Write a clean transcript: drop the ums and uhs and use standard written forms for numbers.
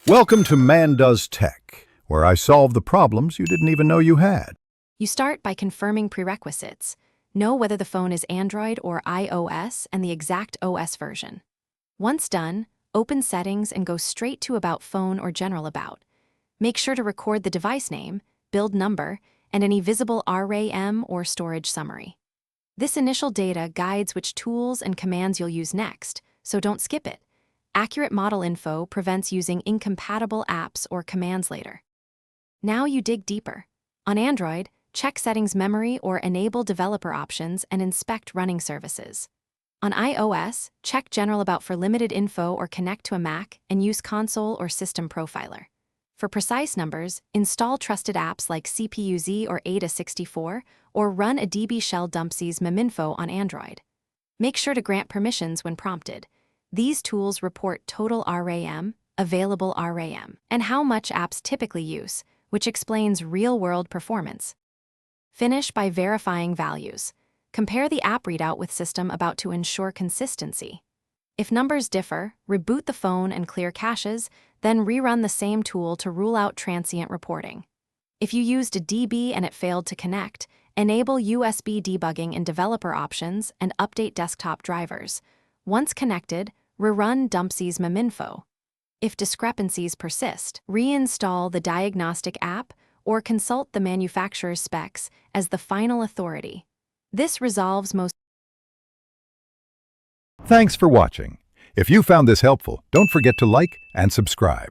Welcome to Man Does Tech, where I solve the problems you didn't even know you had. You start by confirming prerequisites. Know whether the phone is Android or iOS and the exact OS version. Once done, open Settings and go straight to About Phone or General About. Make sure to record the device name, build number, and any visible RAM or storage summary. This initial data guides which tools and commands you'll use next, so don't skip it. Accurate model info prevents using incompatible apps or commands later. Now you dig deeper. On Android, check Settings Memory or enable developer options and inspect running services. On iOS, check General About for limited info or connect to a Mac and use Console or System Profiler. For precise numbers, install trusted apps like CPU-Z or AIDA64 or run a DB shell dumpsys meminfo on Android. Make sure to grant permissions when prompted. These tools report total RAM, available RAM, and how much apps typically use, which explains real-world performance. Finish by verifying values. Compare the app readout with System About to ensure consistency. If numbers differ, reboot the phone and clear caches, then rerun the same tool to rule out transient reporting. If you used a DB and it failed to connect, enable USB debugging in developer options and update desktop drivers. Once connected, rerun dumpsys meminfo. If discrepancies persist, reinstall the diagnostic app or consult the manufacturer's specs as the final authority. This resolves most. Thanks for watching. If you found this helpful, don't forget to like and subscribe.